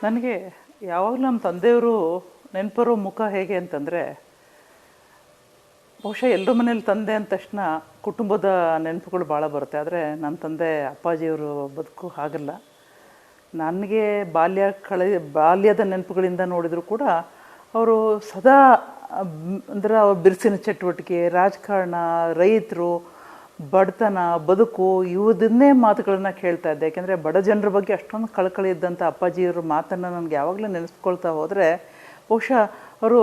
ನನಗೆ ಯಾವಾಗಲೂ ನಮ್ಮ ತಂದೆಯವರು ನೆನಪರೋ ಮುಖ ಹೇಗೆ ಅಂತಂದರೆ, ಬಹುಶಃ ಎಲ್ಲರ ಮನೇಲಿ ತಂದೆ ಅಂದ ತಕ್ಷಣ ಕುಟುಂಬದ ನೆನಪುಗಳು ಭಾಳ ಬರುತ್ತೆ. ಆದರೆ ನನ್ನ ತಂದೆ ಅಪ್ಪಾಜಿಯವರು ಬದುಕು ಹಾಗಲ್ಲ. ನನಗೆ ಬಾಲ್ಯದ ನೆನಪುಗಳಿಂದ ನೋಡಿದರೂ ಕೂಡ ಅವರು ಸದಾ ಅಂದರೆ ಅವ್ರ ಬಿರುಸಿನ ಚಟುವಟಿಕೆ, ರಾಜಕಾರಣ, ರೈತರು, ಬಡತನ, ಬದುಕು ಇವದನ್ನೇ ಮಾತುಗಳನ್ನ ಕೇಳ್ತಾ ಇದ್ದೆ. ಯಾಕೆಂದರೆ ಬಡ ಜನರ ಬಗ್ಗೆ ಅಷ್ಟೊಂದು ಕಳಕಳಿ ಇದ್ದಂಥ ಅಪ್ಪಾಜಿಯವ್ರ ಮಾತನ್ನು ನನಗೆ ಯಾವಾಗಲೂ ನೆನೆಸ್ಕೊಳ್ತಾ ಹೋದರೆ, ಬಹುಶಃ ಅವರು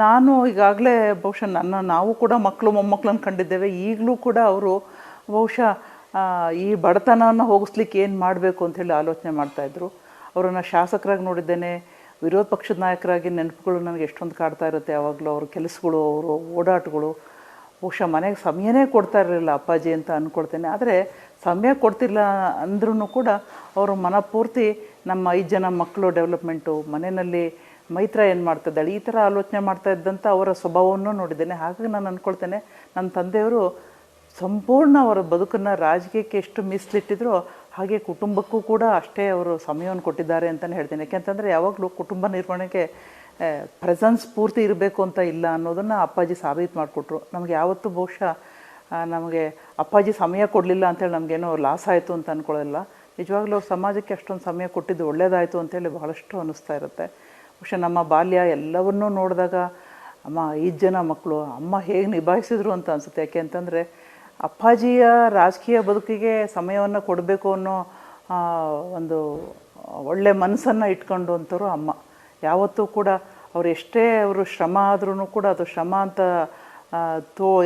ನಾನು ಈಗಾಗಲೇ ಬಹುಶಃ ನಾವು ಕೂಡ ಮಕ್ಕಳು ಮೊಮ್ಮಕ್ಕಳನ್ನು ಕಂಡಿದ್ದೇವೆ. ಈಗಲೂ ಕೂಡ ಅವರು ಬಹುಶಃ ಈ ಬಡತನವನ್ನು ಹೋಗಿಸ್ಲಿಕ್ಕೆ ಏನು ಮಾಡಬೇಕು ಅಂಥೇಳಿ ಆಲೋಚನೆ ಮಾಡ್ತಾಯಿದ್ರು. ಅವರನ್ನು ಶಾಸಕರಾಗಿ ನೋಡಿದ್ದೇನೆ, ವಿರೋಧ ಪಕ್ಷದ ನಾಯಕರಾಗಿ ನೆನಪುಗಳು ನನಗೆ ಎಷ್ಟೊಂದು ಕಾಡ್ತಾ ಇರುತ್ತೆ. ಯಾವಾಗಲೂ ಅವ್ರ ಕೆಲಸಗಳು, ಅವರು ಓಡಾಟಗಳು, ಬಹುಶಃ ಮನೆಗೆ ಸಮಯನೇ ಕೊಡ್ತಾ ಇರಲಿಲ್ಲ ಅಪ್ಪಾಜಿ ಅಂತ ಅಂದ್ಕೊಳ್ತೇನೆ. ಆದರೆ ಸಮಯ ಕೊಡ್ತಿಲ್ಲ ಅಂದ್ರೂ ಕೂಡ ಅವರು ಮನಪೂರ್ತಿ ನಮ್ಮ 5 ಜನ ಮಕ್ಕಳು ಡೆವಲಪ್ಮೆಂಟು, ಮನೆಯಲ್ಲಿ ಮೈತ್ರ ಏನು ಮಾಡ್ತಿದ್ದಾಳೆ, ಈ ಥರ ಆಲೋಚನೆ ಮಾಡ್ತಾ ಇದ್ದಂಥ ಅವರ ಸ್ವಭಾವವನ್ನು ನೋಡಿದ್ದೇನೆ. ಹಾಗಾಗಿ ನಾನು ಅಂದ್ಕೊಳ್ತೇನೆ, ನನ್ನ ತಂದೆಯವರು ಸಂಪೂರ್ಣ ಅವರ ಬದುಕನ್ನು ರಾಜಕೀಯಕ್ಕೆ ಎಷ್ಟು ಮೀಸಲಿಟ್ಟಿದ್ರೋ ಹಾಗೆ ಕುಟುಂಬಕ್ಕೂ ಕೂಡ ಅಷ್ಟೇ ಅವರು ಸಮಯವನ್ನು ಕೊಟ್ಟಿದ್ದಾರೆ ಅಂತಲೇ ಹೇಳ್ತೀನಿ. ಯಾಕೆಂತಂದರೆ ಯಾವಾಗಲೂ ಕುಟುಂಬ ನಿರ್ವಹಣೆಗೆ ಪ್ರೆಸೆನ್ಸ್ ಪೂರ್ತಿ ಇರಬೇಕು ಅಂತ ಇಲ್ಲ ಅನ್ನೋದನ್ನು ಅಪ್ಪಾಜಿ ಸಾಬೀತು ಮಾಡಿಕೊಟ್ರು. ನಮಗೆ ಯಾವತ್ತೂ ಬಹುಶಃ ನಮಗೆ ಅಪ್ಪಾಜಿ ಸಮಯ ಕೊಡಲಿಲ್ಲ ಅಂಥೇಳಿ ನಮಗೇನೋ ಲಾಸ್ ಆಯಿತು ಅಂತ ಅಂದ್ಕೊಳ್ಳಲ್ಲ. ನಿಜವಾಗ್ಲೂ ಅವ್ರು ಸಮಾಜಕ್ಕೆ ಅಷ್ಟೊಂದು ಸಮಯ ಕೊಟ್ಟಿದ್ದು ಒಳ್ಳೆಯದಾಯಿತು ಅಂತೇಳಿ ಬಹಳಷ್ಟು ಅನ್ನಿಸ್ತಾ ಇರುತ್ತೆ. ಬಹುಶಃ ನಮ್ಮ ಬಾಲ್ಯ ಎಲ್ಲವನ್ನೂ ನೋಡಿದಾಗ ಅಮ್ಮ 5 ಜನ ಮಕ್ಕಳು ಅಮ್ಮ ಹೇಗೆ ನಿಭಾಯಿಸಿದ್ರು ಅಂತ ಅನಿಸುತ್ತೆ. ಯಾಕೆ ಅಂತಂದರೆ ಅಪ್ಪಾಜಿಯ ರಾಜಕೀಯ ಬದುಕಿಗೆ ಸಮಯವನ್ನು ಕೊಡಬೇಕು ಅನ್ನೋ ಒಂದು ಒಳ್ಳೆ ಮನಸ್ಸನ್ನು ಇಟ್ಕೊಂಡು ಅಂಥವ್ರು ಅಮ್ಮ. ಯಾವತ್ತೂ ಕೂಡ ಅವ್ರು ಎಷ್ಟೇ ಅವರು ಶ್ರಮ ಆದ್ರೂ ಕೂಡ ಅದು ಶ್ರಮ ಅಂತ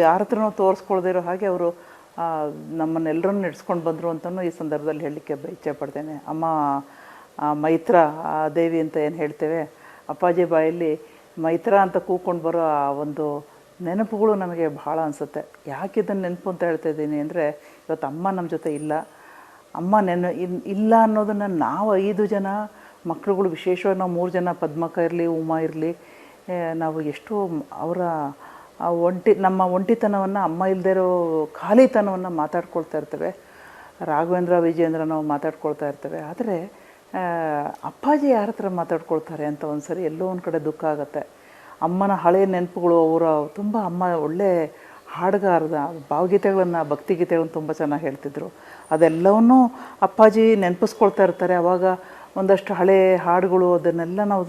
ಯಾರ ಹತ್ರನೂ ತೋರಿಸ್ಕೊಳ್ದೇ ಇರೋ ಹಾಗೆ ಅವರು ನಮ್ಮನ್ನೆಲ್ಲರನ್ನು ನಡೆಸ್ಕೊಂಡು ಬಂದರು ಅಂತಲೂ ಈ ಸಂದರ್ಭದಲ್ಲಿ ಹೇಳಲಿಕ್ಕೆ ಇಚ್ಛೆ ಪಡ್ತೇನೆ. ಅಮ್ಮ ಮೈತ್ರ ದೇವಿ ಅಂತ ಏನು ಹೇಳ್ತೇವೆ, ಅಪ್ಪಾಜಿ ಬಾಯಲ್ಲಿ ಮೈತ್ರ ಅಂತ ಕೂತ್ಕೊಂಡು ಬರೋ ಆ ಒಂದು ನೆನಪುಗಳು ನಮಗೆ ಭಾಳ ಅನಿಸುತ್ತೆ. ಯಾಕೆ ಇದನ್ನು ನೆನಪು ಅಂತ ಹೇಳ್ತಾ ಇದ್ದೀನಿ ಅಂದರೆ, ಇವತ್ತು ಅಮ್ಮ ನಮ್ಮ ಜೊತೆ ಇಲ್ಲ. ಅಮ್ಮ ಇಲ್ಲ ಅನ್ನೋದನ್ನು ನಾವು 5 ಜನ ಮಕ್ಕಳುಗಳು, ವಿಶೇಷವಾಗಿ ನಾವು 3 ಜನ, ಪದ್ಮಕ್ಕ ಇರಲಿ, ಉಮಾ ಇರಲಿ, ನಾವು ಎಷ್ಟು ಅವರ ನಮ್ಮ ಒಂಟಿತನವನ್ನು, ಅಮ್ಮ ಇಲ್ಲದೇ ಇರೋ ಖಾಲಿತನವನ್ನು ಮಾತಾಡ್ಕೊಳ್ತಾ ಇರ್ತೇವೆ. ರಾಘವೇಂದ್ರ, ವಿಜಯೇಂದ್ರ ನಾವು ಮಾತಾಡ್ಕೊಳ್ತಾ ಇರ್ತೇವೆ. ಆದರೆ ಅಪ್ಪಾಜಿ ಯಾರ ಹತ್ರ ಮಾತಾಡ್ಕೊಳ್ತಾರೆ ಅಂತ ಒಂದು ಸರಿ ಎಲ್ಲೋ ಒಂದು ಕಡೆ ದುಃಖ ಆಗುತ್ತೆ. ಅಮ್ಮನ ಹಳೆಯ ನೆನಪುಗಳು, ಅವರ ತುಂಬ ಅಮ್ಮ ಒಳ್ಳೆ ಹಾಡುಗಾರದ ಭಾವಗೀತೆಗಳನ್ನು, ಭಕ್ತಿಗೀತೆಗಳನ್ನು ತುಂಬ ಚೆನ್ನಾಗಿ ಹೇಳ್ತಿದ್ರು. ಅದೆಲ್ಲವನ್ನೂ ಅಪ್ಪಾಜಿ ನೆನಪಿಸ್ಕೊಳ್ತಾ ಇರ್ತಾರೆ. ಆವಾಗ ಒಂದಷ್ಟು ಹಳೆ ಹಾಡುಗಳು, ಅದನ್ನೆಲ್ಲ ನಾವು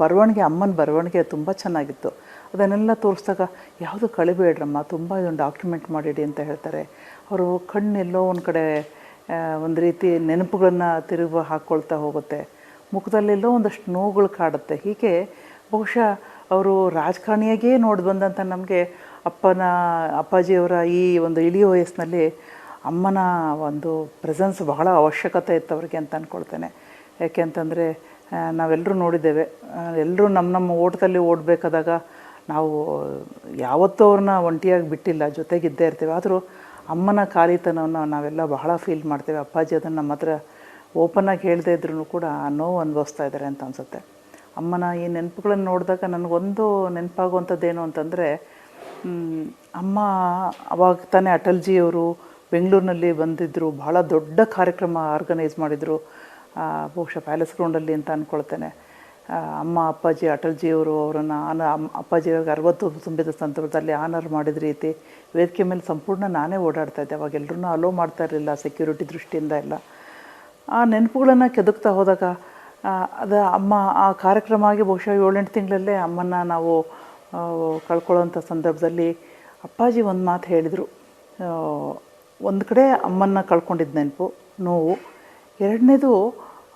ಬರವಣಿಗೆ, ಅಮ್ಮನ ಬರವಣಿಗೆ ತುಂಬ ಚೆನ್ನಾಗಿತ್ತು. ಅದನ್ನೆಲ್ಲ ತೋರಿಸಿದಾಗ ಯಾವುದು ಕಳಿಬೇಡ್ರಮ್ಮ, ತುಂಬ ಇದೊಂದು ಡಾಕ್ಯುಮೆಂಟ್ ಮಾಡಿಡಿ ಅಂತ ಹೇಳ್ತಾರೆ. ಅವರು ಕಣ್ಣೆಲ್ಲೋ ಒಂದು ಕಡೆ ಒಂದು ರೀತಿ ನೆನಪುಗಳನ್ನು ತಿರುಗಿ ಹಾಕ್ಕೊಳ್ತಾ ಹೋಗುತ್ತೆ. ಮುಖದಲ್ಲೆಲ್ಲೋ ಒಂದಷ್ಟು ನೋವುಗಳು ಕಾಡುತ್ತೆ. ಹೀಗೆ ಬಹುಶಃ ಅವರು ರಾಜಕಾರಣಿಯಾಗೇ ನೋಡಿ ಬಂದಂಥ ನಮಗೆ ಅಪ್ಪಾಜಿಯವರ ಈ ಒಂದು ಇಳಿಯ ವಯಸ್ಸಿನಲ್ಲಿ ಅಮ್ಮನ ಒಂದು ಪ್ರೆಸೆನ್ಸ್ ಬಹಳ ಅವಶ್ಯಕತೆ ಇತ್ತು ಅವ್ರಿಗೆ ಅಂತ ಅಂದ್ಕೊಳ್ತೇನೆ. ಯಾಕೆ ಅಂತಂದರೆ ನಾವೆಲ್ಲರೂ ನೋಡಿದ್ದೇವೆ, ಎಲ್ಲರೂ ನಮ್ಮ ಓಟದಲ್ಲಿ ಓಡಬೇಕಾದಾಗ ನಾವು ಯಾವತ್ತೂ ಅವ್ರನ್ನ ಒಂಟಿಯಾಗಿ ಬಿಟ್ಟಿಲ್ಲ, ಜೊತೆಗಿದ್ದೇ ಇರ್ತೇವೆ. ಆದರೂ ಅಮ್ಮನ ಖಾಲಿತನವನ್ನು ನಾವೆಲ್ಲ ಬಹಳ ಫೀಲ್ ಮಾಡ್ತೇವೆ. ಅಪ್ಪಾಜಿ ಅದನ್ನು ನಮ್ಮ ಹತ್ರ ಓಪನ್ನಾಗಿ ಹೇಳದೇ ಇದ್ರೂ ಕೂಡ ನೋವು ಅನುಭವಿಸ್ತಾ ಇದ್ದಾರೆ ಅಂತ ಅನಿಸುತ್ತೆ. ಅಮ್ಮನ ಈ ನೆನಪುಗಳನ್ನು ನೋಡಿದಾಗ ನನಗೊಂದು ನೆನಪಾಗುವಂಥದ್ದೇನು ಅಂತಂದರೆ, ಅಮ್ಮ ಅವಾಗ ತಾನೇ ಅಟಲ್ಜಿಯವರು ಬೆಂಗಳೂರಿನಲ್ಲಿ ಬಂದಿದ್ದರು, ಭಾಳ ದೊಡ್ಡ ಕಾರ್ಯಕ್ರಮ ಆರ್ಗನೈಸ್ ಮಾಡಿದರು, ಬಹುಶಃ ಪ್ಯಾಲೇಸ್ ಗ್ರೌಂಡಲ್ಲಿ ಅಂತ ಅಂದ್ಕೊಳ್ತೇನೆ. ಅಮ್ಮ ಅಪ್ಪಾಜಿ ಅಟಲ್ಜಿಯವರು ಅವರನ್ನು ಅಪ್ಪಾಜಿಯವ್ರಿಗೆ 60 ತುಂಬಿದ ಸಂದರ್ಭದಲ್ಲಿ ಆನರ್ ಮಾಡಿದ ರೀತಿ ವೇದಿಕೆ ಮೇಲೆ ಸಂಪೂರ್ಣ ನಾನೇ ಓಡಾಡ್ತಾಯಿದ್ದೆ. ಅವಾಗ ಎಲ್ಲರೂ ಅಲೋ ಮಾಡ್ತಾ ಇರಲಿಲ್ಲ, ಸೆಕ್ಯೂರಿಟಿ ದೃಷ್ಟಿಯಿಂದ ಎಲ್ಲ. ಆ ನೆನಪುಗಳನ್ನು ಕೆದಕ್ತಾ ಹೋದಾಗ ಅದು ಅಮ್ಮ ಆ ಕಾರ್ಯಕ್ರಮ ಆಗಿ ಬಹುಶಃ 7-8 ತಿಂಗಳಲ್ಲೇ ಅಮ್ಮನ ನಾವು ಕಳ್ಕೊಳ್ಳೋಂಥ ಸಂದರ್ಭದಲ್ಲಿ ಅಪ್ಪಾಜಿ ಒಂದು ಮಾತು ಹೇಳಿದರು. ಒಂದು ಕಡೆ ಅಮ್ಮನ್ನ ಕಳ್ಕೊಂಡಿದ್ದ ನೆನಪು, ನೋವು. ಎರಡನೇದು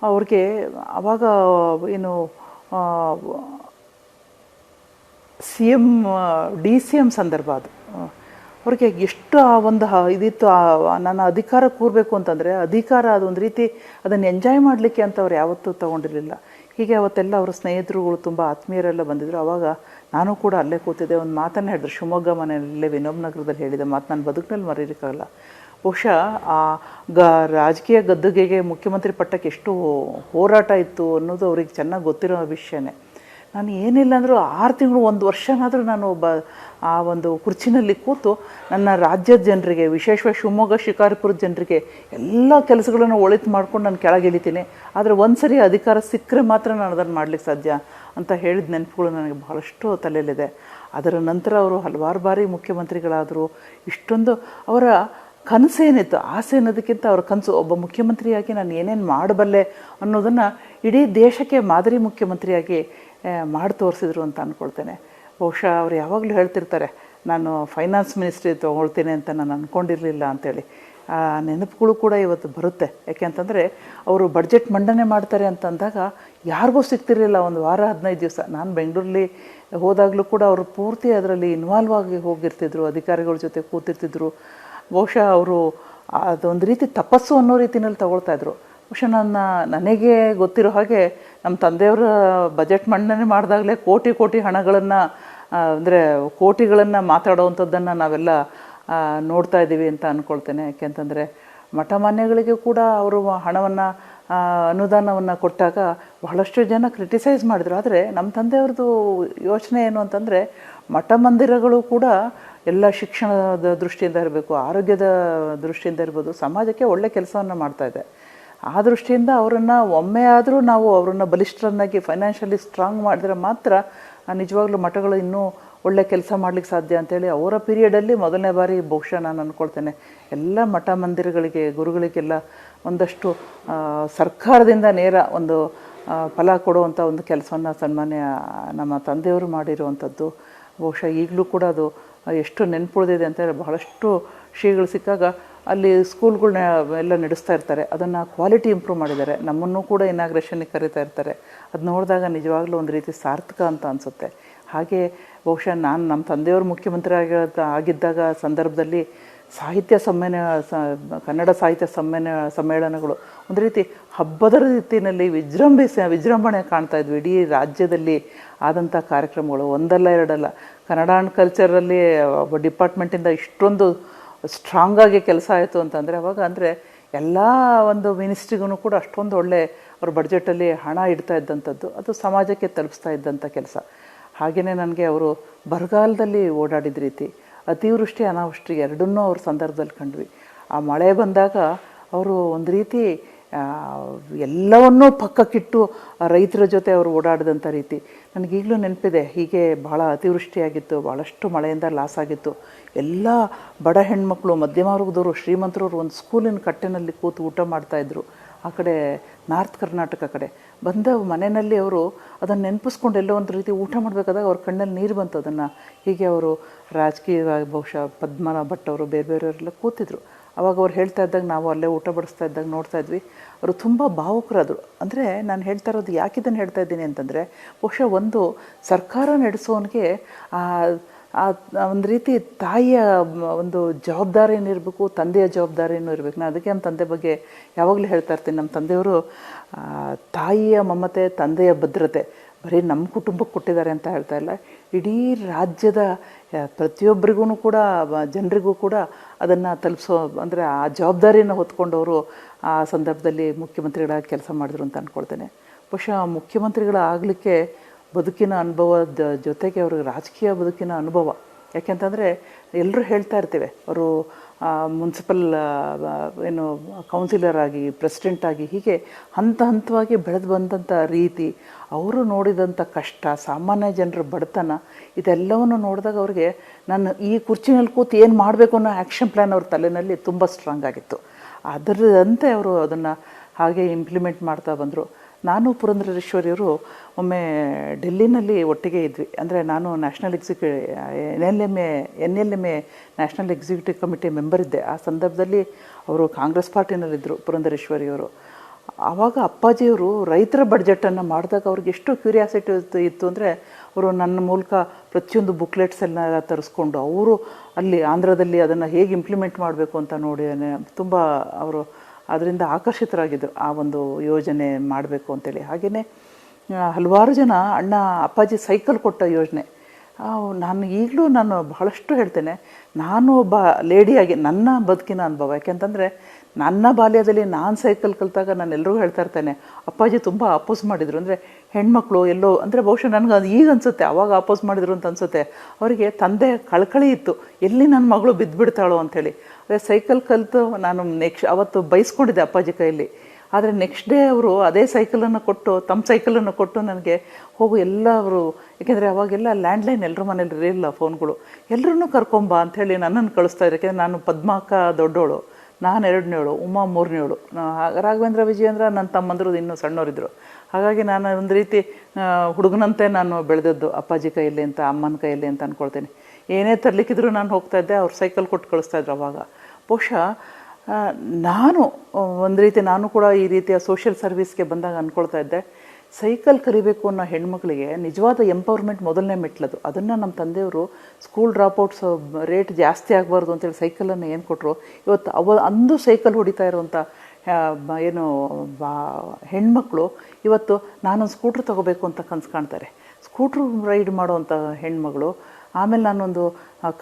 ಅವ್ರಿಗೆ ಆವಾಗ ಏನು DCM ಸಂದರ್ಭ ಅದು. ಅವ್ರಿಗೆ ಎಷ್ಟು ಆ ಒಂದು ಇದಿತ್ತು, ನನ್ನ ಅಧಿಕಾರ ಕೂರಬೇಕು ಅಂತಂದರೆ ಅಧಿಕಾರ ಅದೊಂದು ರೀತಿ ಅದನ್ನು ಎಂಜಾಯ್ ಮಾಡಲಿಕ್ಕೆ ಅಂತ ಅವ್ರು ಯಾವತ್ತೂ ತೊಗೊಂಡಿರಲಿಲ್ಲ. ಹೀಗೆ ಅವತ್ತೆಲ್ಲ ಅವರ ಸ್ನೇಹಿತರುಗಳು ತುಂಬ ಆತ್ಮೀಯರೆಲ್ಲ ಬಂದಿದ್ದರು. ಆವಾಗ ನಾನು ಕೂಡ ಅಲ್ಲೇ ಕೂತಿದ್ದೆ. ಒಂದು ಮಾತನ್ನು ಹೇಳಿದ್ರು, ಶಿವಮೊಗ್ಗ ಮನೆಯಲ್ಲೇ ವಿನೋಬ್ ನಗರದಲ್ಲಿ ಹೇಳಿದ ಮಾತು ನನ್ನ ಬದುಕಿನಲ್ಲಿ ಮರೀಲಿಕ್ಕಾಗಲ್ಲ. ಬಹುಶಃ ಆ ರಾಜಕೀಯ ಗದ್ದುಗೆಗೆ ಮುಖ್ಯಮಂತ್ರಿ ಪಟ್ಟಕ್ಕೆ ಎಷ್ಟು ಹೋರಾಟ ಇತ್ತು ಅನ್ನೋದು ಅವ್ರಿಗೆ ಚೆನ್ನಾಗಿ ಗೊತ್ತಿರೋ ವಿಷಯನೇ. ನಾನು ಏನಿಲ್ಲ ಅಂದರೂ 6 ತಿಂಗಳು 1 ವರ್ಷನಾದರೂ ನಾನು ಆ ಒಂದು ಕುರ್ಚಿನಲ್ಲಿ ಕೂತು ನನ್ನ ರಾಜ್ಯದ ಜನರಿಗೆ, ವಿಶೇಷವಾಗಿ ಶಿವಮೊಗ್ಗ ಶಿಕಾರಿಪುರದ ಜನರಿಗೆ ಎಲ್ಲ ಕೆಲಸಗಳನ್ನು ಒಳಿತು ಮಾಡ್ಕೊಂಡು ನಾನು ಕೆಳಗಿಳಿತೀನಿ. ಆದರೆ ಒಂದು ಸರಿ ಅಧಿಕಾರ ಸಿಕ್ಕರೆ ಮಾತ್ರ ನಾನು ಅದನ್ನು ಮಾಡಲಿಕ್ಕೆ ಸಾಧ್ಯ ಅಂತ ಹೇಳಿದ ನೆನಪುಗಳು ನನಗೆ ಬಹಳಷ್ಟು ತಲೆಯಲ್ಲಿದೆ. ಅದರ ನಂತರ ಅವರು ಹಲವಾರು ಬಾರಿ ಮುಖ್ಯಮಂತ್ರಿಗಳಾದರು. ಇಷ್ಟೊಂದು ಅವರ ಕನಸೇನಿತ್ತು, ಆಸೆ ಅನ್ನೋದಕ್ಕಿಂತ ಅವ್ರ ಕನಸು ಒಬ್ಬ ಮುಖ್ಯಮಂತ್ರಿಯಾಗಿ ನಾನು ಏನೇನು ಮಾಡಬಲ್ಲೆ ಅನ್ನೋದನ್ನು ಇಡೀ ದೇಶಕ್ಕೆ ಮಾದರಿ ಮುಖ್ಯಮಂತ್ರಿಯಾಗಿ ಮಾಡಿ ತೋರಿಸಿದ್ರು ಅಂತ ಅಂದ್ಕೊಳ್ತೇನೆ. ಬಹುಶಃ ಅವ್ರು ಯಾವಾಗಲೂ ಹೇಳ್ತಿರ್ತಾರೆ, ನಾನು ಫೈನಾನ್ಸ್ ಮಿನಿಸ್ಟ್ರಿ ತೊಗೊಳ್ತೀನಿ ಅಂತ ನಾನು ಅಂದ್ಕೊಂಡಿರಲಿಲ್ಲ ಅಂಥೇಳಿ. ಆ ನೆನಪುಗಳು ಕೂಡ ಇವತ್ತು ಬರುತ್ತೆ. ಯಾಕೆ ಅಂತಂದರೆ ಅವರು ಬಡ್ಜೆಟ್ ಮಂಡನೆ ಮಾಡ್ತಾರೆ ಅಂತ ಅಂದಾಗ ಯಾರಿಗೂ ಸಿಗ್ತಿರಲಿಲ್ಲ ಒಂದು ವಾರ 15 ದಿವಸ. ನಾನು ಬೆಂಗಳೂರಲ್ಲಿ ಹೋದಾಗಲೂ ಕೂಡ ಅವರು ಪೂರ್ತಿ ಅದರಲ್ಲಿ ಇನ್ವಾಲ್ವ್ ಆಗಿ ಹೋಗಿರ್ತಿದ್ರು, ಅಧಿಕಾರಿಗಳ ಜೊತೆ ಕೂತಿರ್ತಿದ್ರು. ಬಹುಶಃ ಅವರು ಅದೊಂದು ರೀತಿ ತಪಸ್ಸು ಅನ್ನೋ ರೀತಿಯಲ್ಲಿ ತಗೊಳ್ತಾಯಿದ್ರು. ಬಹುಶಃ ನನಗೆ ಗೊತ್ತಿರೋ ಹಾಗೆ ನಮ್ಮ ತಂದೆಯವರ ಬಜೆಟ್ ಮಂಡನೆ ಮಾಡಿದಾಗಲೇ ಕೋಟಿ ಹಣಗಳನ್ನು ಅಂದರೆ ಕೋಟಿಗಳನ್ನು ಮಾತಾಡೋವಂಥದ್ದನ್ನು ನಾವೆಲ್ಲ ನೋಡ್ತಾ ಇದ್ದೀವಿ ಅಂತ ಅಂದ್ಕೊಳ್ತೇನೆ. ಯಾಕೆಂತಂದರೆ ಮಠ ಮಾನ್ಯಗಳಿಗೆ ಕೂಡ ಅವರು ಹಣವನ್ನು ಅನುದಾನವನ್ನು ಕೊಟ್ಟಾಗ ಬಹಳಷ್ಟು ಜನ ಕ್ರಿಟಿಸೈಸ್ ಮಾಡಿದರು. ಆದರೆ ನಮ್ಮ ತಂದೆಯವ್ರದ್ದು ಯೋಚನೆ ಏನು ಅಂತಂದರೆ ಮಠ ಮಂದಿರಗಳು ಕೂಡ ಎಲ್ಲ ಶಿಕ್ಷಣದ ದೃಷ್ಟಿಯಿಂದ ಇರಬೇಕು, ಆರೋಗ್ಯದ ದೃಷ್ಟಿಯಿಂದ ಇರ್ಬೋದು, ಸಮಾಜಕ್ಕೆ ಒಳ್ಳೆ ಕೆಲಸವನ್ನು ಮಾಡ್ತಾಯಿದೆ. ಆ ದೃಷ್ಟಿಯಿಂದ ಅವರನ್ನು ಒಮ್ಮೆ ಆದರೂ ನಾವು ಅವರನ್ನು ಬಲಿಷ್ಠರನ್ನಾಗಿ ಫೈನಾನ್ಷಿಯಲಿ ಸ್ಟ್ರಾಂಗ್ ಮಾಡಿದ್ರೆ ಮಾತ್ರ ನಿಜವಾಗ್ಲೂ ಮಠಗಳು ಇನ್ನೂ ಒಳ್ಳೆ ಕೆಲಸ ಮಾಡಲಿಕ್ಕೆ ಸಾಧ್ಯ ಅಂತೇಳಿ ಅವರ ಪೀರಿಯಡಲ್ಲಿ ಮೊದಲನೇ ಬಾರಿ ಬಹುಶಃ ನಾನು ಅಂದ್ಕೊಳ್ತೇನೆ ಎಲ್ಲ ಮಠ ಮಂದಿರಗಳಿಗೆ, ಗುರುಗಳಿಗೆಲ್ಲ ಒಂದಷ್ಟು ಸರ್ಕಾರದಿಂದ ನೇರ ಒಂದು ಫಲ ಕೊಡುವಂಥ ಒಂದು ಕೆಲಸವನ್ನು ಸನ್ಮಾನ್ಯ ನಮ್ಮ ತಂದೆಯವರು ಮಾಡಿರುವಂಥದ್ದು. ಬಹುಶಃ ಈಗಲೂ ಕೂಡ ಅದು ಎಷ್ಟು ನೆನಪುಳಿದಿದೆ ಅಂತೇಳಿ ಬಹಳಷ್ಟು ಶ್ರೀಗಳು ಸಿಕ್ಕಾಗ ಅಲ್ಲಿ ಸ್ಕೂಲ್ಗಳನ್ನ ಎಲ್ಲ ನಡೆಸ್ತಾ ಇರ್ತಾರೆ, ಅದನ್ನು ಕ್ವಾಲಿಟಿ ಇಂಪ್ರೂವ್ ಮಾಡಿದ್ದಾರೆ. ನಮ್ಮನ್ನು ಕೂಡ ಇನಾಗ್ರೇಷನ್ಗೆ ಕರೀತಾ ಇರ್ತಾರೆ. ಅದು ನೋಡಿದಾಗ ನಿಜವಾಗ್ಲೂ ಒಂದು ರೀತಿ ಸಾರ್ಥಕ ಅಂತ ಅನಿಸುತ್ತೆ. ಹಾಗೆ ಬಹುಶಃ ನಾನು ನಮ್ಮ ತಂದೆಯವರು ಮುಖ್ಯಮಂತ್ರಿ ಆಗಿದ್ದಾಗ ಸಂದರ್ಭದಲ್ಲಿ ಸಾಹಿತ್ಯ ಕನ್ನಡ ಸಾಹಿತ್ಯ ಸಮ್ಮೇಳನಗಳು ಒಂದು ರೀತಿ ಹಬ್ಬದ ರೀತಿಯಲ್ಲಿ ವಿಜೃಂಭಣೆ ಕಾಣ್ತಾ ಇದ್ವಿ. ಇಡೀ ರಾಜ್ಯದಲ್ಲಿ ಆದಂಥ ಕಾರ್ಯಕ್ರಮಗಳು ಒಂದಲ್ಲ ಎರಡಲ್ಲ. ಕನ್ನಡ ಆ್ಯಂಡ್ ಕಲ್ಚರಲ್ಲಿ ಡಿಪಾರ್ಟ್ಮೆಂಟಿಂದ ಇಷ್ಟೊಂದು ಸ್ಟ್ರಾಂಗಾಗಿ ಕೆಲಸ ಆಯಿತು ಅಂತಂದರೆ ಅವಾಗ ಅಂದರೆ ಎಲ್ಲ ಒಂದು ಮಿನಿಸ್ಟ್ರಿಗೂ ಕೂಡ ಅಷ್ಟೊಂದು ಒಳ್ಳೆ ಅವ್ರ ಬಡ್ಜೆಟಲ್ಲಿ ಹಣ ಇಡ್ತಾ ಇದ್ದಂಥದ್ದು, ಅದು ಸಮಾಜಕ್ಕೆ ತಲುಪಿಸ್ತಾ ಇದ್ದಂಥ ಕೆಲಸ. ಹಾಗೆಯೇ ನನಗೆ ಅವರು ಬರಗಾಲದಲ್ಲಿ ಓಡಾಡಿದ ರೀತಿ, ಅತಿವೃಷ್ಟಿ ಅನಾವೃಷ್ಟಿ ಎರಡನ್ನೂ ಅವ್ರ ಸಂದರ್ಭದಲ್ಲಿ ಕಂಡ್ವಿ. ಆ ಮಳೆ ಬಂದಾಗ ಅವರು ಒಂದು ರೀತಿ ಎಲ್ಲವನ್ನೂ ಪಕ್ಕಕ್ಕಿಟ್ಟು ರೈತರ ಜೊತೆ ಅವರು ಓಡಾಡಿದಂಥ ರೀತಿ ನನಗೀಗಲೂ ನೆನಪಿದೆ. ಹೀಗೆ ಭಾಳ ಅತಿವೃಷ್ಟಿಯಾಗಿತ್ತು, ಭಾಳಷ್ಟು ಮಳೆಯಿಂದ ಲಾಸ್ ಆಗಿತ್ತು. ಎಲ್ಲ ಬಡ ಹೆಣ್ಮಕ್ಳು, ಮಧ್ಯಮ ವರ್ಗದವರು, ಶ್ರೀಮಂತರವರು ಒಂದು ಸ್ಕೂಲಿನ ಕಟ್ಟೆನಲ್ಲಿ ಕೂತು ಊಟ ಮಾಡ್ತಾಯಿದ್ರು. ಆ ಕಡೆ ನಾರ್ತ್ ಕರ್ನಾಟಕ ಕಡೆ ಬಂದ ಮನೆಯಲ್ಲಿ ಅವರು ಅದನ್ನು ನೆನಪಿಸ್ಕೊಂಡು ಎಲ್ಲೋ ಒಂದು ರೀತಿ ಊಟ ಮಾಡಬೇಕಾದಾಗ ಅವ್ರ ಕಣ್ಣಲ್ಲಿ ನೀರು ಬಂತು. ಅದನ್ನು ಹೀಗೆ ಅವರು ರಾಜಕೀಯವಾಗಿ ಬಹುಶಃ ಪದ್ಮನಾಭ ಭಟ್ ಅವರು ಬೇರೆಯವರೆಲ್ಲ ಕೂತಿದ್ರು. ಆವಾಗ ಅವ್ರು ಹೇಳ್ತಾ ಇದ್ದಾಗ ನಾವು ಅಲ್ಲೇ ಊಟ ಬಡಿಸ್ತಾ ಇದ್ದಾಗ ನೋಡ್ತಾ ಇದ್ವಿ. ಅವರು ತುಂಬ ಭಾವುಕರಾದರು. ಅಂದರೆ ನಾನು ಹೇಳ್ತಾ ಇರೋದು ಯಾಕೆ ಇದನ್ನು ಹೇಳ್ತಾ ಇದ್ದೀನಿ ಅಂತಂದರೆ ಬಹುಶಃ ಒಂದು ಸರ್ಕಾರ ನಡೆಸೋನಿಗೆ ಒಂದು ರೀತಿ ತಾಯಿಯ ಒಂದು ಜವಾಬ್ದಾರಿನೂ ಇರಬೇಕು, ತಂದೆಯ ಜವಾಬ್ದಾರಿನೂ ಇರಬೇಕು. ನಾನು ಅದಕ್ಕೆ ನಮ್ಮ ತಂದೆ ಬಗ್ಗೆ ಯಾವಾಗಲೂ ಹೇಳ್ತಾ ಇರ್ತೀನಿ. ನಮ್ಮ ತಂದೆಯವರು ತಾಯಿಯ ಮಮತೆ, ತಂದೆಯ ಭದ್ರತೆ ಬರೀ ನಮ್ಮ ಕುಟುಂಬಕ್ಕೆ ಕೊಟ್ಟಿದ್ದಾರೆ ಅಂತ ಹೇಳ್ತಾ ಇಲ್ಲ, ಇಡೀ ರಾಜ್ಯದ ಪ್ರತಿಯೊಬ್ಬರಿಗೂ ಕೂಡ, ಜನರಿಗೂ ಕೂಡ ಅದನ್ನು ತಲುಪಿಸೋ ಅಂದರೆ ಆ ಜವಾಬ್ದಾರಿಯನ್ನು ಹೊತ್ಕೊಂಡವರು ಆ ಸಂದರ್ಭದಲ್ಲಿ ಮುಖ್ಯಮಂತ್ರಿಗಳಾಗಿ ಕೆಲಸ ಮಾಡಿದ್ರು ಅಂತ ಅಂದ್ಕೊಳ್ತೇನೆ. ಬಹುಶಃ ಮುಖ್ಯಮಂತ್ರಿಗಳಾಗಲಿಕ್ಕೆ ಬದುಕಿನ ಅನುಭವದ ಜೊತೆಗೆ ಅವ್ರಿಗೆ ರಾಜಕೀಯ ಬದುಕಿನ ಅನುಭವ. ಯಾಕೆಂತಂದರೆ ಎಲ್ಲರೂ ಹೇಳ್ತಾ ಇರ್ತೀವಿ, ಅವರು ಮುನ್ಸಿಪಲ್ ಕೌನ್ಸಿಲರ್ ಆಗಿ, ಪ್ರೆಸಿಡೆಂಟ್ ಆಗಿ, ಹೀಗೆ ಹಂತವಾಗಿ ಬೆಳೆದು ಬಂದಂಥ ರೀತಿ, ಅವರು ನೋಡಿದಂಥ ಕಷ್ಟ, ಸಾಮಾನ್ಯ ಜನರ ಬಡತನ, ಇದೆಲ್ಲವನ್ನು ನೋಡಿದಾಗ ಅವ್ರಿಗೆ ನಾನು ಈ ಕುರ್ಚಿನಲ್ಲಿ ಕೂತು ಏನು ಮಾಡಬೇಕು ಅನ್ನೋ ಆ್ಯಕ್ಷನ್ ಪ್ಲ್ಯಾನ್ ಅವ್ರ ತಲೆಯಲ್ಲಿ ತುಂಬ ಸ್ಟ್ರಾಂಗ್ ಆಗಿತ್ತು. ಅದರಂತೆ ಅವರು ಅದನ್ನು ಹಾಗೆ ಇಂಪ್ಲಿಮೆಂಟ್ ಮಾಡ್ತಾ ಬಂದರು. ನಾನು ಪುರಂದರೇಶ್ವರಿಯವರು ಒಮ್ಮೆ ಡೆಲ್ಲಿನಲ್ಲಿ ಒಟ್ಟಿಗೆ ಇದ್ವಿ. ಅಂದರೆ ನಾನು national NLMA national executive committee member ಇದ್ದೆ. ಆ ಸಂದರ್ಭದಲ್ಲಿ ಅವರು ಕಾಂಗ್ರೆಸ್ ಪಾರ್ಟಿನಲ್ಲಿದ್ದರು ಪುರಂದರೇಶ್ವರಿಯವರು. ಆವಾಗ ಅಪ್ಪಾಜಿಯವರು ರೈತರ ಬಡ್ಜೆಟನ್ನು ಮಾಡಿದಾಗ ಅವ್ರಿಗೆ ಎಷ್ಟು ಕ್ಯೂರಿಯಾಸಿಟಿ ಇತ್ತು ಅಂದರೆ ಅವರು ನನ್ನ ಮೂಲಕ ಪ್ರತಿಯೊಂದು ಬುಕ್ಲೆಟ್ಸ್ ಎಲ್ಲ ತರಿಸ್ಕೊಂಡು ಅವರು ಅಲ್ಲಿ ಆಂಧ್ರದಲ್ಲಿ ಅದನ್ನು ಹೇಗೆ ಇಂಪ್ಲಿಮೆಂಟ್ ಮಾಡಬೇಕು ಅಂತ ನೋಡಿ ತುಂಬ ಅವರು ಅದರಿಂದ ಆಕರ್ಷಿತರಾಗಿದ್ದರು, ಆ ಒಂದು ಯೋಜನೆ ಮಾಡಬೇಕು ಅಂತೇಳಿ. ಹಾಗೆಯೇ ಹಲವಾರು ಜನ ಅಪ್ಪಾಜಿ ಸೈಕಲ್ ಕೊಟ್ಟ ಯೋಜನೆ ನಾನು ಬಹಳಷ್ಟು ಹೇಳ್ತೇನೆ. ನಾನು ಒಬ್ಬ ಲೇಡಿಯಾಗಿ ನನ್ನ ಬದುಕಿನ ಅನುಭವ, ಯಾಕೆಂತಂದರೆ ನನ್ನ ಬಾಲ್ಯದಲ್ಲಿ ನಾನು ಸೈಕಲ್ ಕಲಿತಾಗ ನಾನು ಎಲ್ರಿಗೂ ಹೇಳ್ತಾ ಇರ್ತೇನೆ, ಅಪ್ಪಾಜಿ ತುಂಬ ಅಪೋಸ್ ಮಾಡಿದರು. ಅಂದರೆ ಹೆಣ್ಮಕ್ಳು ಎಲ್ಲೋ ಅಂದರೆ ಬಹುಶಃ ನನಗೆ ಅದು ಈಗ ಅನಿಸುತ್ತೆ, ಅವಾಗ ಅಪೋಸ್ ಮಾಡಿದ್ರು ಅಂತ ಅನಿಸುತ್ತೆ. ಅವರಿಗೆ ತಂದೆ ಕಳಕಳಿ ಇತ್ತು, ಎಲ್ಲಿ ನನ್ನ ಮಗಳು ಬಿದ್ದುಬಿಡ್ತಾಳೋ ಅಂಥೇಳಿ. ಅದೇ ಸೈಕಲ್ ಕಲಿತು ನಾನು ಅವತ್ತು ಬೈಸ್ಕೊಂಡಿದ್ದೆ ಅಪ್ಪಾಜಿ ಕೈಯಲ್ಲಿ. ಆದರೆ ನೆಕ್ಸ್ಟ್ ಡೇ ಅವರು ಅದೇ ಸೈಕಲನ್ನು ಕೊಟ್ಟು, ತಮ್ಮ ಸೈಕಲನ್ನು ಕೊಟ್ಟು ನನಗೆ ಹೋಗು ಎಲ್ಲ ಅವರು, ಏಕೆಂದರೆ ಅವಾಗೆಲ್ಲ ಲ್ಯಾಂಡ್ಲೈನ್ ಎಲ್ಲರ ಮನೇಲಿ ಇರಲಿಲ್ಲ ಫೋನ್ಗಳು, ಎಲ್ಲರನ್ನೂ ಕರ್ಕೊಂಬ ಅಂಥೇಳಿ ನನ್ನನ್ನು ಕಳಿಸ್ತಾಯಿದ್ರು. ಯಾಕೆಂದರೆ ನಾನು ಪದ್ಮಾಕ ದೊಡ್ಡವಳು, ನಾನು 2ನೇಳು, ಉಮಾ 3ನೇಳು, ರಾಘವೇಂದ್ರ ವಿಜಯೇಂದ್ರ ನನ್ನ ತಮ್ಮಂದರು ಇನ್ನೂ ಸಣ್ಣವರಿದ್ದರು. ಹಾಗಾಗಿ ನಾನು ಒಂದು ರೀತಿ ಹುಡುಗನಂತೆ ನಾನು ಬೆಳೆದದ್ದು ಅಪ್ಪಾಜಿ ಕೈಯಲ್ಲಿ ಅಂತ, ಅಮ್ಮನ ಕೈಯಲ್ಲಿ ಅಂತ ಅಂದ್ಕೊಳ್ತೇನೆ. ಏನೇ ತರಲಿಕ್ಕಿದ್ರು ನಾನು ಹೋಗ್ತಾಯಿದ್ದೆ, ಅವ್ರು ಸೈಕಲ್ ಕೊಟ್ಟು ಕಳಿಸ್ತಾಯಿದ್ರು. ಅವಾಗ ಬಹುಶಃ ನಾನು ಒಂದು ರೀತಿ ನಾನು ಕೂಡ ಈ ರೀತಿಯ ಸೋಷಿಯಲ್ ಸರ್ವಿಸ್ಗೆ ಬಂದಾಗ ಅಂದ್ಕೊಳ್ತಾ ಇದ್ದೆ, ಸೈಕಲ್ ಕಲಿಬೇಕು ಅನ್ನೋ ಹೆಣ್ಮಕ್ಳಿಗೆ ನಿಜವಾದ ಎಂಪವರ್ಮೆಂಟ್ ಮೊದಲನೇ ಮೆಟ್ಲದು. ಅದನ್ನು ನಮ್ಮ ತಂದೆಯವರು ಸ್ಕೂಲ್ ಡ್ರಾಪ್ಔಟ್ಸ್ ರೇಟ್ ಜಾಸ್ತಿ ಆಗಬಾರ್ದು ಅಂತೇಳಿ ಸೈಕಲನ್ನು ಏನು ಕೊಟ್ಟರು. ಇವತ್ತು ಅಂದು ಸೈಕಲ್ ಹೊಡಿತಾ ಇರುವಂಥ ಏನು ಹೆಣ್ಮಕ್ಳು ಇವತ್ತು ನಾನೊಂದು ಸ್ಕೂಟ್ರ್ ತೊಗೋಬೇಕು ಅಂತ ಕನಸು ಕಾಣ್ತಾರೆ. ಸ್ಕೂಟ್ರು ರೈಡ್ ಮಾಡೋವಂಥ ಹೆಣ್ಮಗಳು ಆಮೇಲೆ ನಾನೊಂದು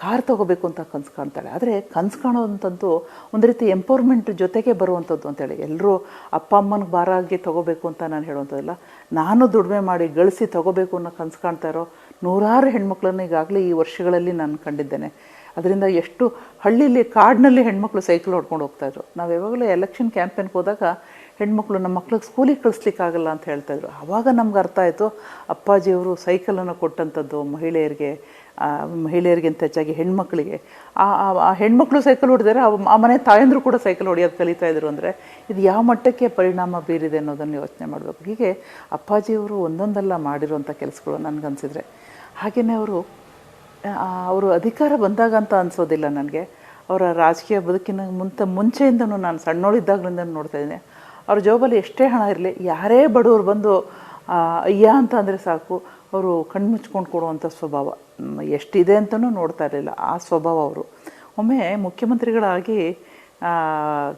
ಕಾರ್ ತೊಗೋಬೇಕು ಅಂತ ಕನಸು ಕಾಣ್ತಾಳೆ. ಆದರೆ ಕನಸು ಕಾಣೋವಂಥದ್ದು ಒಂದು ರೀತಿ ಎಂಪವರ್ಮೆಂಟ್ ಜೊತೆಗೆ ಬರುವಂಥದ್ದು ಅಂತೇಳಿ. ಎಲ್ಲರೂ ಅಪ್ಪ ಅಮ್ಮನಿಗೆ ಭಾರ ಆಗಿ ತೊಗೋಬೇಕು ಅಂತ ನಾನು ಹೇಳುವಂಥದ್ದಲ್ಲ, ನಾನು ದುಡಿಮೆ ಮಾಡಿ ಗಳಿಸಿ ತೊಗೋಬೇಕು ಅನ್ನೋ ಕನಸು ಕಾಣ್ತಾ ಇರೋ ನೂರಾರು ಹೆಣ್ಮಕ್ಳನ್ನ ಈಗಾಗಲೇ ಈ ವರ್ಷಗಳಲ್ಲಿ ನಾನು ಕಂಡಿದ್ದೇನೆ. ಅದರಿಂದ ಎಷ್ಟು ಹಳ್ಳಿಲಿ ಕಾಡಿನಲ್ಲಿ ಹೆಣ್ಮಕ್ಳು ಸೈಕಲ್ ಹೊಡ್ಕೊಂಡು ಹೋಗ್ತಾಯಿದ್ರು. ನಾವು ಯಾವಾಗಲೂ ಎಲೆಕ್ಷನ್ ಕ್ಯಾಂಪೇನ್ಗೆ ಹೋದಾಗ ಹೆಣ್ಮಕ್ಳು ನಮ್ಮ ಮಕ್ಳಿಗೆ ಸ್ಕೂಲಿಗೆ ಕಳಿಸ್ಲಿಕ್ಕಾಗಲ್ಲ ಅಂತ ಹೇಳ್ತಾಯಿದ್ರು. ಆವಾಗ ನಮ್ಗೆ ಅರ್ಥ ಆಯಿತು, ಅಪ್ಪಾಜಿಯವರು ಸೈಕಲನ್ನು ಕೊಟ್ಟಂಥದ್ದು ಮಹಿಳೆಯರಿಗಿಂತ ಹೆಚ್ಚಾಗಿ ಹೆಣ್ಮಕ್ಳಿಗೆ. ಆ ಹೆಣ್ಮಕ್ಳು ಸೈಕಲ್ ಹೊಡೆದರೆ ಆ ಮನೆ ತಾಯಂದರು ಕೂಡ ಸೈಕಲ್ ಹೊಡೆಯೋದು ಕಲಿತಾಯಿದ್ರು. ಅಂದರೆ ಇದು ಯಾವ ಮಟ್ಟಕ್ಕೆ ಪರಿಣಾಮ ಬೀರಿದೆ ಅನ್ನೋದನ್ನು ಯೋಚನೆ ಮಾಡಬೇಕು. ಹೀಗೆ ಅಪ್ಪಾಜಿಯವರು ಒಂದೊಂದಲ್ಲ ಮಾಡಿರುವಂಥ ಕೆಲಸಗಳು ನನಗನ್ಸಿದ್ರೆ. ಹಾಗೆಯೇ ಅವರು ಅಧಿಕಾರ ಬಂದಾಗ ಅಂತ ಅನಿಸೋದಿಲ್ಲ ನನಗೆ. ಅವರ ರಾಜಕೀಯ ಬದುಕಿನ ಮುಂಚೆಯಿಂದನೂ ನಾನು ಸಣ್ಣೋಳಿದ್ದಾಗಲಿಂದ ನೋಡ್ತಾ ಇದ್ದೀನಿ. ಅವ್ರ ಜಾಬಲ್ಲಿ ಎಷ್ಟೇ ಹಣ ಇರಲಿ, ಯಾರೇ ಬಡವರು ಬಂದು ಅಯ್ಯ ಅಂತ ಅಂದರೆ ಸಾಕು, ಅವರು ಕಣ್ಮುಚ್ಕೊಂಡು ಕೊಡುವಂಥ ಸ್ವಭಾವ. ಎಷ್ಟಿದೆ ಅಂತಲೂ ನೋಡ್ತಾ ಇರಲಿಲ್ಲ, ಆ ಸ್ವಭಾವ ಅವರು. ಒಮ್ಮೆ ಮುಖ್ಯಮಂತ್ರಿಗಳಾಗಿ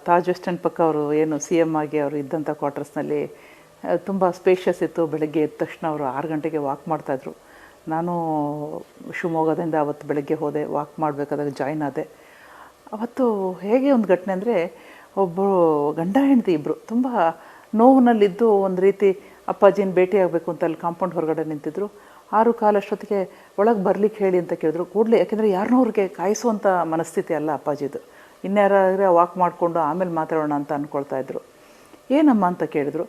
ತಾಜ್ ವೆಸ್ಟ್ ಎಂಡ್ ಪಕ್ಕ ಅವರು ಏನು CM ಆಗಿ ಅವರು ಇದ್ದಂಥ ಕ್ವಾರ್ಟರ್ಸ್ನಲ್ಲಿ ತುಂಬ ಸ್ಪೇಷಿಯಸ್ ಇತ್ತು. ಬೆಳಗ್ಗೆ ಎದ್ದ ತಕ್ಷಣ ಅವರು 6 ಗಂಟೆಗೆ ವಾಕ್ ಮಾಡ್ತಾಯಿದ್ರು. ನಾನು ಶಿವಮೊಗ್ಗದಿಂದ ಅವತ್ತು ಬೆಳಗ್ಗೆ ಹೋದೆ, ವಾಕ್ ಮಾಡಬೇಕಾದಾಗ ಜಾಯ್ನ್ ಆದೆ. ಅವತ್ತು ಹೇಗೆ ಒಂದು ಘಟನೆ ಅಂದರೆ, ಒಬ್ಬರು ಗಂಡ ಹೆಂಡತಿ ಇಬ್ಬರು ತುಂಬ ನೋವಿನಲ್ಲಿದ್ದು ಒಂದು ರೀತಿ ಅಪ್ಪಾಜಿನ ಭೇಟಿ ಆಗಬೇಕು ಅಂತ ಅಲ್ಲಿ ಕಾಂಪೌಂಡ್ ಹೊರಗಡೆ ನಿಂತಿದ್ರು. 6:15 ಅಷ್ಟೊತ್ತಿಗೆ ಒಳಗೆ ಬರ್ಲಿಕ್ಕೆ ಹೇಳಿ ಅಂತ ಕೇಳಿದ್ರು. ಕೂಡಲೇ, ಯಾಕೆಂದರೆ ಯಾರನ್ನೂ ಅವ್ರಿಗೆ ಕಾಯಿಸುವಂಥ ಮನಸ್ಥಿತಿ ಅಲ್ಲ ಅಪ್ಪಾಜಿದು. ಇನ್ಯಾರಾದರೆ ವಾಕ್ ಮಾಡಿಕೊಂಡು ಆಮೇಲೆ ಮಾತಾಡೋಣ ಅಂತ ಅಂದ್ಕೊಳ್ತಾ ಇದ್ರು. ಏನಮ್ಮ ಅಂತ ಕೇಳಿದ್ರು.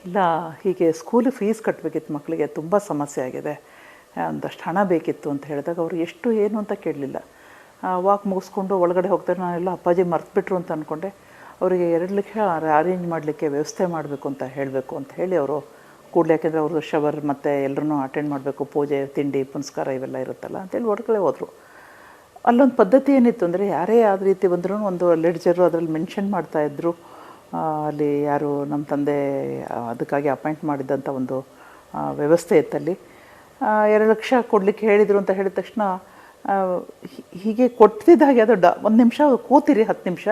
ಇಲ್ಲ, ಹೀಗೆ ಸ್ಕೂಲಿಗೆ ಫೀಸ್ ಕಟ್ಟಬೇಕಿತ್ತು, ಮಕ್ಕಳಿಗೆ ತುಂಬ ಸಮಸ್ಯೆ ಆಗಿದೆ, ಒಂದಷ್ಟು ಹಣ ಬೇಕಿತ್ತು ಅಂತ ಹೇಳಿದಾಗ ಅವರು ಎಷ್ಟು ಏನು ಅಂತ ಕೇಳಲಿಲ್ಲ. ವಾಕ್ ಮುಗಿಸ್ಕೊಂಡು ಒಳಗಡೆ ಹೋಗ್ತಾರೆ. ನಾನೆಲ್ಲ ಅಪ್ಪಾಜಿ ಮರ್ತುಬಿಟ್ರು ಅಂತ ಅಂದ್ಕೊಂಡೆ. ಅವರಿಗೆ 2 ಲಕ್ಷ ಅರೇಂಜ್ ಮಾಡಲಿಕ್ಕೆ ವ್ಯವಸ್ಥೆ ಮಾಡಬೇಕು ಅಂತ ಹೇಳಬೇಕು ಅಂತ ಹೇಳಿ ಅವರು ಕೂಡಲೇ, ಯಾಕೆಂದರೆ ಅವರು ಶವರ್ ಮತ್ತು ಎಲ್ಲರೂ ಅಟೆಂಡ್ ಮಾಡಬೇಕು, ಪೂಜೆ ತಿಂಡಿ ಪುನಸ್ಕಾರ ಇವೆಲ್ಲ ಇರುತ್ತಲ್ಲ ಅಂತೇಳಿ ಒಳಗಡೆ ಹೋದರು. ಅಲ್ಲೊಂದು ಪದ್ಧತಿ ಏನಿತ್ತು ಅಂದರೆ, ಯಾರೇ ಆದ ರೀತಿ ಬಂದರೂ ಒಂದು ಲೆಡ್ಜರು ಅದರಲ್ಲಿ ಮೆನ್ಷನ್ ಮಾಡ್ತಾಯಿದ್ರು. ಅಲ್ಲಿ ಯಾರು ನಮ್ಮ ತಂದೆ ಅದಕ್ಕಾಗಿ ಅಪಾಯಿಂಟ್ ಮಾಡಿದ್ದಂಥ ಒಂದು ವ್ಯವಸ್ಥೆ ಇತ್ತಲ್ಲಿ. 2 ಲಕ್ಷ ಕೊಡಲಿಕ್ಕೆ ಹೇಳಿದರು ಅಂತ ಹೇಳಿದ ತಕ್ಷಣ ಹೀಗೆ ಕೊಡ್ತಿದ್ದಾಗೆ ಅದು 1 ನಿಮಿಷ ಕೂತಿರಿ, 10 ನಿಮಿಷ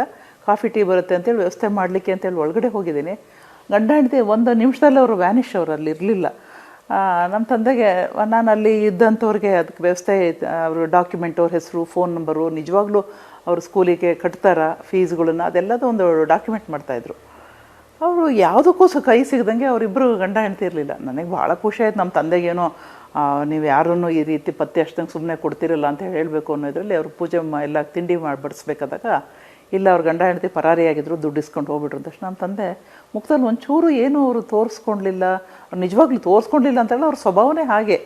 ಕಾಫಿ ಟೀ ಬರುತ್ತೆ ಅಂತೇಳಿ ವ್ಯವಸ್ಥೆ ಮಾಡಲಿಕ್ಕೆ ಅಂತೇಳಿ ಒಳಗಡೆ ಹೋಗಿದ್ದೀನಿ. ಗಂಡ ಹೆಂಡತಿ 1 ನಿಮಿಷದಲ್ಲಿ ಅವರು ವ್ಯಾನಿಷ್, ಅವರು ಅಲ್ಲಿ ಇರಲಿಲ್ಲ. ನಮ್ಮ ತಂದೆಗೆ ನಾನು ಅಲ್ಲಿ ಇದ್ದಂಥವ್ರಿಗೆ ಅದಕ್ಕೆ ವ್ಯವಸ್ಥೆ, ಅವರು ಡಾಕ್ಯುಮೆಂಟ್, ಅವ್ರ ಹೆಸರು, ಫೋನ್ ನಂಬರು, ನಿಜವಾಗ್ಲೂ ಅವರು ಸ್ಕೂಲಿಗೆ ಕಟ್ತಾರ ಫೀಸ್ಗಳನ್ನು, ಅದೆಲ್ಲದೂ ಒಂದು ಡಾಕ್ಯುಮೆಂಟ್ ಮಾಡ್ತಾಯಿದ್ರು. ಅವರು ಯಾವುದಕ್ಕೂ ಕೈ ಸಿಗದಂಗೆ ಅವರಿಬ್ಬರು ಗಂಡ ಹೆಂಡತಿ ಇರಲಿಲ್ಲ. ನನಗೆ ಭಾಳ ಖುಷಿ ಆಯ್ತು. ನಮ್ಮ ತಂದೆಗೇನೋ ನೀವು ಯಾರನ್ನೂ ಈ ರೀತಿ ಪತ್ತೆ ಅಷ್ಟಂಗೆ ಸುಮ್ಮನೆ ಕೊಡ್ತಿರಲ್ಲ ಅಂತ ಹೇಳಬೇಕು ಅನ್ನೋದ್ರಲ್ಲಿ ಅವರು ಪೂಜೆ ಎಲ್ಲ ತಿಂಡಿ ಮಾಡಿ ಬಡಿಸ್ಬೇಕಾದಾಗ, ಇಲ್ಲ ಅವ್ರ ಗಂಡ ಹೆಂಡತಿ ಪರಾರಿಯಾಗಿದ್ದರು, ದುಡ್ಡು ಇಸ್ಕೊಂಡು ಹೋಗ್ಬಿಟ್ರು ಅಂತ ನಮ್ಮ ತಂದೆ ಮುಖದಲ್ಲಿ ಒಂಚೂರು ಏನು ಅವರು ತೋರಿಸ್ಕೊಳ್ಲಿಲ್ಲ. ಅವ್ರು ನಿಜವಾಗ್ಲೂ ತೋರಿಸ್ಕೊಂಡಿಲ್ಲ ಅಂತೇಳಿ ಅವ್ರ ಸ್ವಭಾವನೇ ಹಾಗೆ.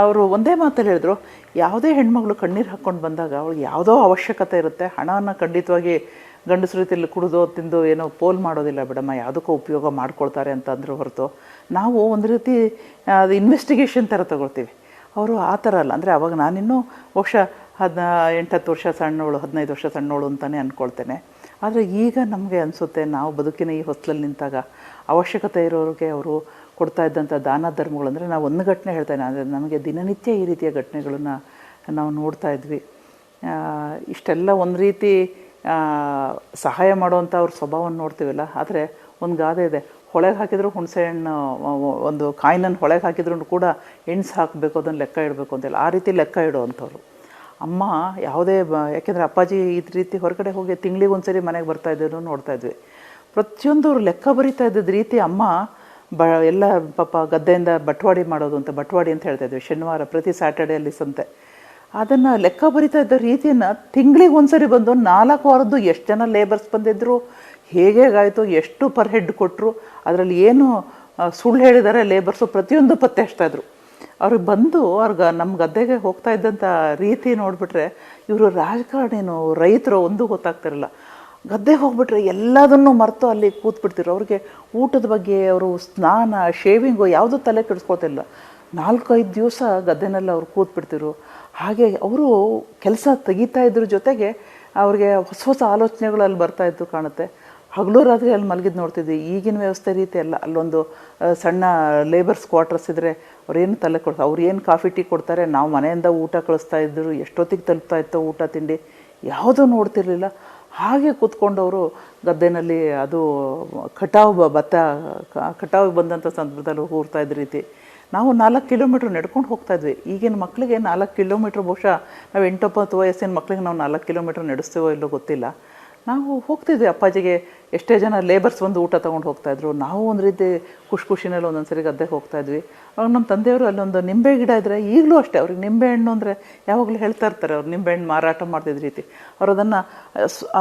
ಅವರು ಒಂದೇ ಮಾತಲ್ಲಿ ಹೇಳಿದ್ರು, ಯಾವುದೇ ಹೆಣ್ಮಗಳು ಕಣ್ಣೀರು ಹಾಕ್ಕೊಂಡು ಬಂದಾಗ ಅವಳಿಗೆ ಯಾವುದೋ ಅವಶ್ಯಕತೆ ಇರುತ್ತೆ, ಹಣವನ್ನು ಖಂಡಿತವಾಗಿ ಗಂಡಸ ರೀತಿಯಲ್ಲಿ ಕುಡಿದೋ ತಿಂದು ಏನೋ ಪೋಲ್ ಮಾಡೋದಿಲ್ಲ ಬಿಡಮ್ಮ, ಯಾವುದಕ್ಕೂ ಉಪಯೋಗ ಮಾಡ್ಕೊಳ್ತಾರೆ ಅಂತಂದ್ರೆ ಹೊರತು ನಾವು ಒಂದು ರೀತಿ ಅದು ಇನ್ವೆಸ್ಟಿಗೇಷನ್ ಥರ ತೊಗೊಳ್ತೀವಿ. ಅವರು ಆ ಥರ ಅಲ್ಲ. ಅಂದರೆ ಅವಾಗ ನಾನಿನ್ನೂ ಬಹುಶಃ 8-10 ವರ್ಷ ಸಣ್ಣವಳು, 15 ವರ್ಷ ಸಣ್ಣವಳು ಅಂತಲೇ ಅಂದ್ಕೊಳ್ತೇನೆ. ಆದರೆ ಈಗ ನಮಗೆ ಅನಿಸುತ್ತೆ, ನಾವು ಬದುಕಿನ ಈ ಹೊತ್ತಲಲ್ಲಿ ನಿಂತಾಗ ಅವಶ್ಯಕತೆ ಇರೋರಿಗೆ ಅವರು ಕೊಡ್ತಾ ಇದ್ದಂಥ ದಾನ ಧರ್ಮಗಳು. ಅಂದರೆ ನಾವು ಒಂದು ಘಟನೆ ಹೇಳ್ತೇನೆ, ಅಂದರೆ ನಮಗೆ ದಿನನಿತ್ಯ ಈ ರೀತಿಯ ಘಟನೆಗಳನ್ನು ನಾವು ನೋಡ್ತಾ ಇದ್ವಿ. ಇಷ್ಟೆಲ್ಲ ಒಂದು ರೀತಿ ಸಹಾಯ ಮಾಡುವಂಥ ಅವ್ರ ಸ್ವಭಾವವನ್ನು ನೋಡ್ತೀವಲ್ಲ. ಆದರೆ ಒಂದು ಗಾದೆ ಇದೆ, ಹೊಳೆಗೆ ಹಾಕಿದ್ರು ಹುಣಸೆಹಣ್ಣು, ಒಂದು ಕಾಯಿನನ್ನು ಹೊಳೆಗೆ ಹಾಕಿದ್ರು ಕೂಡ ಎಣ್ಸು ಹಾಕಬೇಕು, ಅದನ್ನು ಲೆಕ್ಕ ಇಡಬೇಕು ಅಂತೆಲ್ಲ, ಆ ರೀತಿ ಲೆಕ್ಕ ಇಡುವಂಥವ್ರು. ಅಮ್ಮ ಯಾವುದೇ ಯಾಕೆಂದರೆ ಅಪ್ಪಾಜಿ ಈ ರೀತಿ ಹೊರಗಡೆ ಹೋಗಿ ತಿಂಗಳಿಗೆ ಒಂದ್ಸರಿ ಮನೆಗೆ ಬರ್ತಾಯಿದ್ದನ್ನು ನೋಡ್ತಾಯಿದ್ವಿ. ಪ್ರತಿಯೊಂದು ಅವ್ರು ಲೆಕ್ಕ ಬರಿತಾ ಇದ್ದಿದ್ದ ರೀತಿ ಅಮ್ಮ ಎಲ್ಲ ಪಾಪ ಗದ್ದೆಯಿಂದ ಬಟವಾಡಿ ಮಾಡೋದು ಅಂತ, ಬಟವಾಡಿ ಅಂತ ಹೇಳ್ತಾಯಿದ್ವಿ, ಶನಿವಾರ ಪ್ರತಿ ಸ್ಯಾಟರ್ಡೇಯಲ್ಲಿ ಸಂತೆ. ಅದನ್ನು ಲೆಕ್ಕ ಬರಿತಾ ಇದ್ದ ರೀತಿಯನ್ನು ತಿಂಗಳಿಗೆ ಒಂದ್ಸರಿ ಬಂದು 4 ವಾರದ್ದು ಎಷ್ಟು ಜನ ಲೇಬರ್ಸ್ ಬಂದಿದ್ದರು, ಹೇಗಾಯಿತು, ಎಷ್ಟು ಪರ್ ಹೆಡ್ ಕೊಟ್ಟರು, ಅದರಲ್ಲಿ ಏನು ಸುಳ್ಳು ಹೇಳಿದ್ದಾರೆ ಲೇಬರ್ಸು, ಪ್ರತಿಯೊಂದು ಪತ್ತೆ ಹಚ್ತಾಯಿದ್ರು. ಅವ್ರಿಗೆ ಬಂದು ನಮ್ಮ ಗದ್ದೆಗೆ ಹೋಗ್ತಾ ಇದ್ದಂಥ ರೀತಿ ನೋಡಿಬಿಟ್ರೆ ಇವರು ರಾಜಕಾರಣಿನೋ ರೈತರು ಒಂದು ಗೊತ್ತಾಗ್ತಿರಲ್ಲ. ಗದ್ದೆಗೆ ಹೋಗ್ಬಿಟ್ರೆ ಎಲ್ಲದನ್ನೂ ಮರೆತು ಅಲ್ಲಿ ಕೂತ್ಬಿಡ್ತಿರು. ಅವ್ರಿಗೆ ಊಟದ ಬಗ್ಗೆ, ಅವರು ಸ್ನಾನ, ಶೇವಿಂಗು ಯಾವುದೂ ತಲೆ ಕೆಡಿಸ್ಕೋತಿಲ್ಲ. 4-5 ದಿವಸ ಗದ್ದೆನಲ್ಲಿ ಅವ್ರು ಕೂತ್ಬಿಡ್ತಿರು. ಹಾಗೆ ಅವರು ಕೆಲಸ ತೆಗಿತಾ ಇದ್ರ ಜೊತೆಗೆ ಅವ್ರಿಗೆ ಹೊಸ ಹೊಸ ಆಲೋಚನೆಗಳು ಅಲ್ಲಿ ಬರ್ತಾಯಿತ್ತು ಕಾಣುತ್ತೆ. ಹಗಲು ರಾತ್ರಿ ಅಲ್ಲಿ ಮಲಗಿದ್ದು ನೋಡ್ತಿದ್ವಿ. ಈಗಿನ ವ್ಯವಸ್ಥೆ ರೀತಿ ಅಲ್ಲ. ಅಲ್ಲೊಂದು ಸಣ್ಣ ಲೇಬರ್ಸ್ ಕ್ವಾರ್ಟರ್ಸ್ ಇದ್ದರೆ ಅವ್ರೇನು ತಲೆ ಕೊಡ್ತಾರೆ, ಅವ್ರು ಏನು ಕಾಫಿ ಟೀ ಕೊಡ್ತಾರೆ, ನಾವು ಮನೆಯಿಂದ ಊಟ ಕಳಿಸ್ತಾ ಇದ್ದರು, ಎಷ್ಟೊತ್ತಿಗೆ ತಲುಪ್ತಾ ಇತ್ತೋ ಊಟ ತಿಂಡಿ ಯಾವುದೂ ನೋಡ್ತಿರ್ಲಿಲ್ಲ. ಹಾಗೆ ಕೂತ್ಕೊಂಡವರು ಗದ್ದೆನಲ್ಲಿ ಅದು ಭತ್ತ ಕಟಾವಿಗೆ ಬಂದಂಥ ಸಂದರ್ಭದಲ್ಲಿ ಹೂರ್ತಾ ಇದ್ದ ರೀತಿ. ನಾವು 4 ಕಿಲೋಮೀಟ್ರ್ ನಡ್ಕೊಂಡು ಹೋಗ್ತಾಯಿದ್ವಿ. ಈಗಿನ ಮಕ್ಕಳಿಗೆ 4 ಕಿಲೋಮೀಟ್ರ್ ಬಹುಶಃ ನಾವು 8-9 ವಯಸ್ಸಿನ ಮಕ್ಕಳಿಗೆ ನಾವು 4 ಕಿಲೋಮೀಟ್ರ್ ನಡೆಸ್ತೇವೋ ಇಲ್ಲೋ ಗೊತ್ತಿಲ್ಲ. ನಾವು ಹೋಗ್ತಿದ್ವಿ. ಅಪ್ಪಾಜಿಗೆ ಎಷ್ಟೇ ಜನ ಲೇಬರ್ಸ್ ಬಂದು ಊಟ ತೊಗೊಂಡು ಹೋಗ್ತಾಯಿದ್ರು. ನಾವು ಒಂದು ರೀತಿ ಖುಷಿನಲ್ಲಿ ಒಂದೊಂದು ಸರಿ ಗದ್ದೆಗೆ ಹೋಗ್ತಾಯಿದ್ವಿ. ಅವಾಗ ನಮ್ಮ ತಂದೆಯವರು ಅಲ್ಲೊಂದು ನಿಂಬೆ ಗಿಡ ಇದ್ದರೆ ಈಗಲೂ ಅಷ್ಟೇ ಅವ್ರಿಗೆ ನಿಂಬೆಹಣ್ಣು ಅಂದರೆ ಯಾವಾಗಲೂ ಹೇಳ್ತಾ ಇರ್ತಾರೆ. ಅವ್ರು ನಿಂಬೆಹಣ್ಣು ಮಾರಾಟ ಮಾಡ್ತಿದ್ದ ರೀತಿ ಅವ್ರು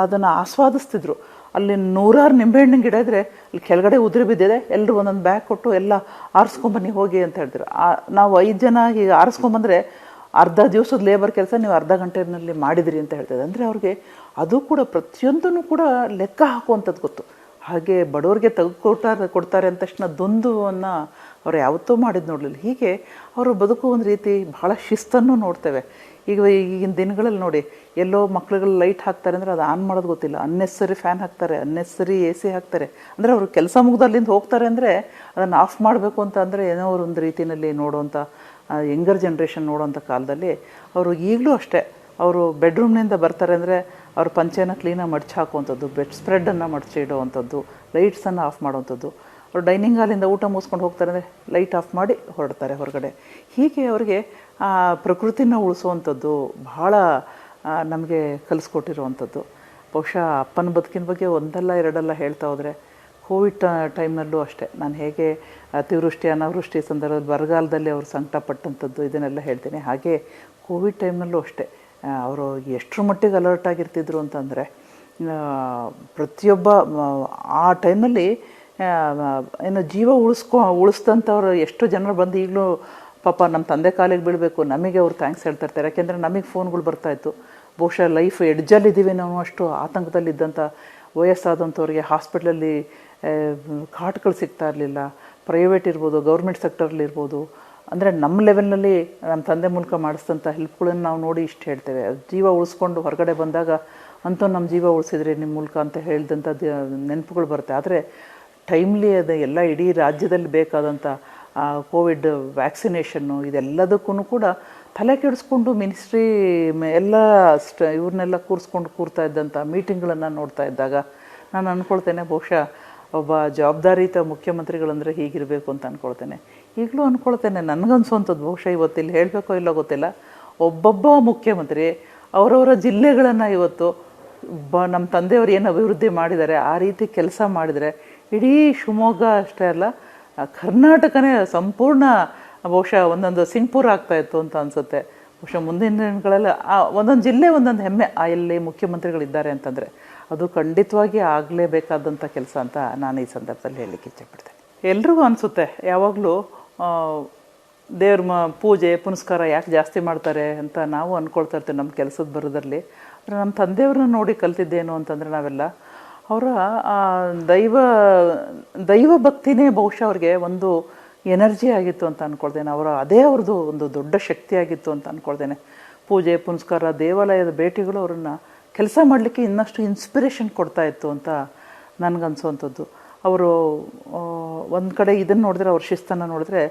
ಅದನ್ನು ಆಸ್ವಾದಿಸ್ತಿದ್ರು. ಅಲ್ಲಿ 100 ನಿಂಬೆಹಣ್ಣಿನ ಗಿಡ ಇದ್ದರೆ ಅಲ್ಲಿ ಕೆಳಗಡೆ ಉದುರಿ ಬಿದ್ದಿದೆ, ಎಲ್ಲರೂ ಒಂದೊಂದು ಬ್ಯಾಗ್ ಕೊಟ್ಟು ಎಲ್ಲ ಆರಿಸ್ಕೊಂಬನ್ನಿ ಹೋಗಿ ಅಂತ ಹೇಳ್ತಾರೆ. ನಾವು 5 ಜನ ಹೀಗೆ ಆರಿಸ್ಕೊಂಬಂದರೆ ಅರ್ಧ ದಿವಸದ ಲೇಬರ್ ಕೆಲಸ ನೀವು ಅರ್ಧ ಗಂಟೆಯಲ್ಲಿ ಮಾಡಿದಿರಿ ಅಂತ ಹೇಳ್ತದೆ. ಅಂದರೆ ಅವ್ರಿಗೆ ಅದು ಕೂಡ ಪ್ರತಿಯೊಂದೂ ಕೂಡ ಲೆಕ್ಕ ಹಾಕುವಂಥದ್ದು ಗೊತ್ತು. ಹಾಗೆ ಬಡವ್ರಿಗೆ ಕೊಡ್ತಾರೆ ಅಂದ ತಕ್ಷಣ ದ್ವಂದ್ವವನ್ನು ಅವ್ರು ಯಾವತ್ತೂ ಮಾಡಿದ್ದು ನೋಡಲಿಲ್ಲ. ಹೀಗೆ ಅವರು ಬದುಕು ಒಂದು ರೀತಿ ಭಾಳ ಶಿಸ್ತನ್ನು ನೋಡ್ತೇವೆ. ಈಗಿನ ದಿನಗಳಲ್ಲಿ ನೋಡಿ, ಎಲ್ಲೋ ಮಕ್ಳುಗಳು ಲೈಟ್ ಹಾಕ್ತಾರೆ ಅಂದರೆ ಅದು ಆನ್ ಮಾಡೋದು ಗೊತ್ತಿಲ್ಲ, ಅನ್ನೆಸರಿ ಫ್ಯಾನ್ ಹಾಕ್ತಾರೆ, ಅನ್ನೆಸರಿ AC ಹಾಕ್ತಾರೆ. ಅಂದರೆ ಅವರು ಕೆಲಸ ಮುಗಿದು ಅಲ್ಲಿಂದ ಹೋಗ್ತಾರೆ ಅಂದರೆ ಅದನ್ನು ಆಫ್ ಮಾಡಬೇಕು ಅಂತ ಅಂದರೆ ಏನೋ ಒಂದು ರೀತಿಯಲ್ಲಿ ನೋಡುವಂಥ ಯಂಗರ್ ಜನ್ರೇಷನ್ ನೋಡೋಂಥ ಕಾಲದಲ್ಲಿ ಅವರು ಈಗಲೂ ಅಷ್ಟೇ. ಅವರು ಬೆಡ್ರೂಮ್ನಿಂದ ಬರ್ತಾರೆ ಅಂದರೆ ಅವ್ರ ಪಂಚೆನ ಕ್ಲೀನಾಗಿ ಮಡಚಿ ಹಾಕುವಂಥದ್ದು, ಬೆಡ್ ಸ್ಪ್ರೆಡನ್ನು ಮಡಚಿ ಇಡುವಂಥದ್ದು, ಲೈಟ್ಸನ್ನು ಆಫ್ ಮಾಡುವಂಥದ್ದು. ಅವ್ರು ಡೈನಿಂಗ್ ಹಾಲಿಂದ ಊಟ ಮುಗಿಸ್ಕೊಂಡು ಹೋಗ್ತಾರೆ ಅಂದರೆ ಲೈಟ್ ಆಫ್ ಮಾಡಿ ಹೊರಡ್ತಾರೆ ಹೊರಗಡೆ. ಹೀಗೆ ಅವರಿಗೆ ಪ್ರಕೃತಿನ ಉಳಿಸುವಂಥದ್ದು ಭಾಳ ನಮಗೆ ಕಲಿಸ್ಕೊಟ್ಟಿರುವಂಥದ್ದು. ಬಹುಶಃ ಅಪ್ಪನ ಬದುಕಿನ ಬಗ್ಗೆ ಒಂದಲ್ಲ ಎರಡಲ್ಲ ಹೇಳ್ತಾ ಹೋದರೆ, ಕೋವಿಡ್ ಟೈಮ್ನಲ್ಲೂ ಅಷ್ಟೇ ನಾನು ಹೇಗೆ ಅತಿವೃಷ್ಟಿ ಅನಾವೃಷ್ಟಿ ಸಂದರ್ಭದಲ್ಲಿ ಬರಗಾಲದಲ್ಲಿ ಅವರು ಸಂಕಟಪಟ್ಟಂಥದ್ದು ಇದನ್ನೆಲ್ಲ ಹೇಳ್ತೀನಿ. ಹಾಗೆ ಕೋವಿಡ್ ಟೈಮ್ನಲ್ಲೂ ಅಷ್ಟೇ ಅವರು ಎಷ್ಟರ ಮಟ್ಟಿಗೆ ಅಲರ್ಟ್ ಆಗಿರ್ತಿದ್ರು ಅಂತಂದರೆ, ಪ್ರತಿಯೊಬ್ಬ ಆ ಟೈಮಲ್ಲಿ ಏನು ಜೀವ ಉಳಿಸ್ದಂಥವ್ರು ಎಷ್ಟು ಜನರು ಬಂದು ಈಗಲೂ ಪಾಪ ನಮ್ಮ ತಂದೆ ಕಾಲಿಗೆ ಬೀಳಬೇಕು, ನಮಗೆ ಅವ್ರು ಥ್ಯಾಂಕ್ಸ್ ಹೇಳ್ತಾ ಇರ್ತಾರೆ. ಯಾಕೆಂದರೆ ನಮಗೆ ಫೋನ್ಗಳು ಬರ್ತಾಯಿತ್ತು. ಬಹುಶಃ ಲೈಫ್ ಎಡ್ಜಲ್ಲಿದ್ದೀವಿ ನಾವು ಅಷ್ಟು ಆತಂಕದಲ್ಲಿದ್ದಂಥ ವಯಸ್ಸಾದಂಥವ್ರಿಗೆ ಹಾಸ್ಪಿಟ್ಲಲ್ಲಿ ಕಾಟ್ಗಳು ಸಿಗ್ತಾ ಇರಲಿಲ್ಲ. ಪ್ರೈವೇಟ್ ಇರ್ಬೋದು, ಗೌರ್ಮೆಂಟ್ ಸೆಕ್ಟರ್ಲಿರ್ಬೋದು. ಅಂದರೆ ನಮ್ಮ ಲೆವೆಲ್ನಲ್ಲಿ ನಮ್ಮ ತಂದೆ ಮೂಲಕ ಮಾಡಿಸಿದಂಥ ಹೆಲ್ಪ್ಗಳನ್ನು ನಾವು ನೋಡಿ ಇಷ್ಟು ಹೇಳ್ತೇವೆ. ಜೀವ ಉಳಿಸ್ಕೊಂಡು ಹೊರಗಡೆ ಬಂದಾಗ ಅಂತೂ ನಮ್ಮ ಜೀವ ಉಳಿಸಿದ್ರಿ ನಿಮ್ಮ ಮೂಲಕ ಅಂತ ಹೇಳಿದಂಥದ್ದು ನೆನಪುಗಳು ಬರುತ್ತೆ. ಆದರೆ ಟೈಮ್ಲಿ ಅದು ಎಲ್ಲ ಇಡೀ ರಾಜ್ಯದಲ್ಲಿ ಬೇಕಾದಂಥ ಕೋವಿಡ್ ವ್ಯಾಕ್ಸಿನೇಷನ್ನು ಇದೆಲ್ಲದಕ್ಕೂ ಕೂಡ ತಲೆ ಕೆಡಿಸ್ಕೊಂಡು ಮಿನಿಸ್ಟ್ರಿ ಎಲ್ಲ ಇವ್ರನ್ನೆಲ್ಲ ಕೂರ್ತಾ ಇದ್ದಂಥ ಮೀಟಿಂಗ್ಗಳನ್ನು ನೋಡ್ತಾ ಇದ್ದಾಗ ನಾನು ಅಂದ್ಕೊಳ್ತೇನೆ, ಬಹುಶಃ ಒಬ್ಬ ಜವಾಬ್ದಾರಿಯುತ ಮುಖ್ಯಮಂತ್ರಿಗಳಂದರೆ ಹೀಗಿರಬೇಕು ಅಂತ ಅಂದ್ಕೊಳ್ತೇನೆ. ಈಗಲೂ ಅಂದ್ಕೊಳ್ತೇನೆ, ನನಗನ್ಸುವಂಥದ್ದು ಬಹುಶಃ ಇವತ್ತಿಲ್ಲಿ ಹೇಳಬೇಕೋ ಇಲ್ಲೋ ಗೊತ್ತಿಲ್ಲ, ಒಬ್ಬೊಬ್ಬ ಮುಖ್ಯಮಂತ್ರಿ ಅವರವರ ಜಿಲ್ಲೆಗಳನ್ನು ಇವತ್ತು ನಮ್ಮ ತಂದೆಯವರು ಏನು ಅಭಿವೃದ್ಧಿ ಮಾಡಿದ್ದಾರೆ ಆ ರೀತಿ ಕೆಲಸ ಮಾಡಿದರೆ ಇಡೀ ಶಿವಮೊಗ್ಗ ಅಷ್ಟೇ ಅಲ್ಲ, ಕರ್ನಾಟಕನೇ ಸಂಪೂರ್ಣ ಬಹುಶಃ ಒಂದೊಂದು ಸಿಂಗ್ಪುರ ಆಗ್ತಾಯಿತ್ತು ಅಂತ ಅನಿಸುತ್ತೆ. ಬಹುಶಃ ಮುಂದಿನ ದಿನಗಳೆಲ್ಲ ಒಂದೊಂದು ಜಿಲ್ಲೆ ಒಂದೊಂದು ಹೆಮ್ಮೆ ಎಲ್ಲಿ ಮುಖ್ಯಮಂತ್ರಿಗಳಿದ್ದಾರೆ ಅಂತಂದರೆ ಅದು ಖಂಡಿತವಾಗಿ ಆಗಲೇಬೇಕಾದಂಥ ಕೆಲಸ ಅಂತ ನಾನು ಈ ಸಂದರ್ಭದಲ್ಲಿ ಹೇಳಲಿಕ್ಕೆ ಇಚ್ಛೆಪಡ್ತೇನೆ. ಎಲ್ರಿಗೂ ಅನಿಸುತ್ತೆ ಯಾವಾಗಲೂ ದೇವ್ರ ಪೂಜೆ ಪುನಸ್ಕಾರ ಯಾಕೆ ಜಾಸ್ತಿ ಮಾಡ್ತಾರೆ ಅಂತ ನಾವು ಅಂದ್ಕೊಳ್ತಾ ಇರ್ತೀವಿ ನಮ್ಮ ಕೆಲಸದ ಬರೋದ್ರಲ್ಲಿ. ಆದರೆ ನಮ್ಮ ತಂದೆಯವ್ರನ್ನ ನೋಡಿ ಕಲ್ತಿದ್ದೇನು ಅಂತಂದರೆ ನಾವೆಲ್ಲ ಅವರ ದೈವ ಭಕ್ತಿನೇ ಬಹುಶಃ ಅವ್ರಿಗೆ ಒಂದು ಎನರ್ಜಿ ಆಗಿತ್ತು ಅಂತ ಅಂದ್ಕೊಳ್ತೇನೆ. ಅದೇ ಅವ್ರದ್ದು ಒಂದು ದೊಡ್ಡ ಶಕ್ತಿ ಆಗಿತ್ತು ಅಂತ ಅಂದ್ಕೊಳ್ತೇನೆ. ಪೂಜೆ ಪುನಸ್ಕಾರ ದೇವಾಲಯದ ಭೇಟಿಗಳು ಅವ್ರನ್ನ ಕೆಲಸ ಮಾಡಲಿಕ್ಕೆ ಇನ್ನಷ್ಟು ಇನ್ಸ್ಪಿರೇಷನ್ ಕೊಡ್ತಾಯಿತ್ತು ಅಂತ ನನಗನ್ಸುವಂಥದ್ದು. ಅವರು ಒಂದು ಕಡೆ ಇದನ್ನು ನೋಡಿದ್ರೆ ಅವ್ರ ಶಿಸ್ತನ್ನು ನೋಡಿದ್ರೆ,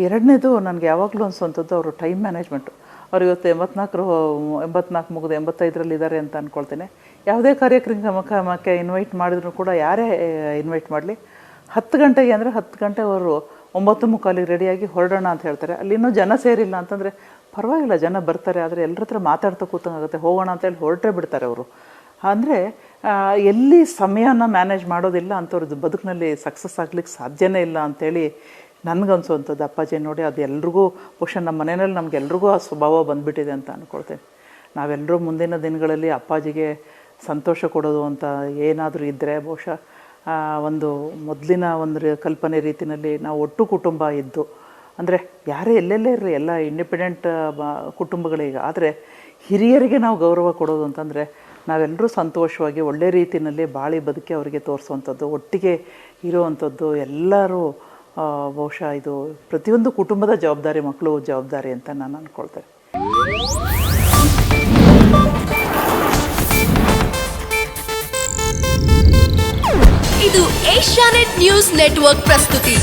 ಎರಡನೇದು ನನಗೆ ಯಾವಾಗಲೂ ಅನಿಸುವಂಥದ್ದು ಅವರು ಟೈಮ್ ಮ್ಯಾನೇಜ್ಮೆಂಟು. ಅವ್ರು ಇವತ್ತು 84 ಮುಗಿದು 85ರಲ್ಲಿ ಇದ್ದಾರೆ ಅಂತ ಅಂದ್ಕೊಳ್ತೇನೆ. ಯಾವುದೇ ಕಾರ್ಯಕ್ರಮಕ್ಕೆ ಇನ್ವೈಟ್ ಮಾಡಿದ್ರು ಕೂಡ ಯಾರೇ ಇನ್ವೈಟ್ ಮಾಡಲಿ 10 ಗಂಟೆಗೆ ಅಂದರೆ 10 ಗಂಟೆ ಅವರು 9:45ಗೆ ರೆಡಿಯಾಗಿ ಹೊರಡೋಣ ಅಂತ ಹೇಳ್ತಾರೆ. ಅಲ್ಲಿ ಇನ್ನೂ ಜನ ಸೇರಿಲ್ಲ ಅಂತಂದರೆ ಪರವಾಗಿಲ್ಲ, ಜನ ಬರ್ತಾರೆ, ಆದರೆ ಎಲ್ಲರ ಹತ್ರ ಮಾತಾಡ್ತಾ ಕೂತಂಗಾಗುತ್ತೆ. ಹೋಗೋಣ ಅಂತೇಳಿ ಹೊರಟೇ ಬಿಡ್ತಾರೆ ಅವರು. ಅಂದರೆ ಎಲ್ಲಿ ಸಮಯನ ಮ್ಯಾನೇಜ್ ಮಾಡೋದಿಲ್ಲ ಅಂಥವ್ರದ್ದು ಬದುಕಿನಲ್ಲಿ ಸಕ್ಸಸ್ ಆಗ್ಲಿಕ್ಕೆ ಸಾಧ್ಯನೇ ಇಲ್ಲ ಅಂಥೇಳಿ ನನಗನ್ಸುವಂಥದ್ದು. ಅಪ್ಪಾಜಿ ನೋಡಿ ಅದು ಎಲ್ರಿಗೂ, ಬಹುಶಃ ನಮ್ಮ ಮನೆಯಲ್ಲಿ ನಮಗೆಲ್ರಿಗೂ ಆ ಸ್ವಭಾವ ಬಂದುಬಿಟ್ಟಿದೆ ಅಂತ ಅಂದ್ಕೊಳ್ತೇನೆ. ನಾವೆಲ್ಲರೂ ಮುಂದಿನ ದಿನಗಳಲ್ಲಿ ಅಪ್ಪಾಜಿಗೆ ಸಂತೋಷ ಕೊಡೋದು ಅಂತ ಏನಾದರೂ ಇದ್ದರೆ ಬಹುಶಃ ಒಂದು ಮೊದಲಿನ ಒಂದು ಕಲ್ಪನೆ ರೀತಿಯಲ್ಲಿ ನಾವು ಒಟ್ಟು ಕುಟುಂಬ ಇದ್ದು, ಅಂದರೆ ಯಾರೇ ಎಲ್ಲೆಲ್ಲೇ ಇರಲಿ, ಎಲ್ಲ ಇಂಡಿಪೆಂಡೆಂಟ್ ಕುಟುಂಬಗಳೀಗ, ಆದರೆ ಹಿರಿಯರಿಗೆ ನಾವು ಗೌರವ ಕೊಡೋದು ಅಂತಂದರೆ ನಾವೆಲ್ಲರೂ ಸಂತೋಷವಾಗಿ ಒಳ್ಳೆ ರೀತಿಯಲ್ಲಿ ಬಾಳಿ ಬದುಕಿ ಅವರಿಗೆ ತೋರಿಸುವಂಥದ್ದು, ಒಟ್ಟಿಗೆ ಇರುವಂಥದ್ದು, ಎಲ್ಲರೂ ಬಹುಶಃ ಇದು ಪ್ರತಿಯೊಂದು ಕುಟುಂಬದ ಜವಾಬ್ದಾರಿ, ಮಕ್ಕಳು ಜವಾಬ್ದಾರಿ ಅಂತ ನಾನು ಅಂದ್ಕೊಳ್ತೇನೆ. ಇದು ಏಷ್ಯಾನೆಟ್ ನ್ಯೂಸ್ ನೆಟ್ವರ್ಕ್ ಪ್ರಸ್ತುತಿ.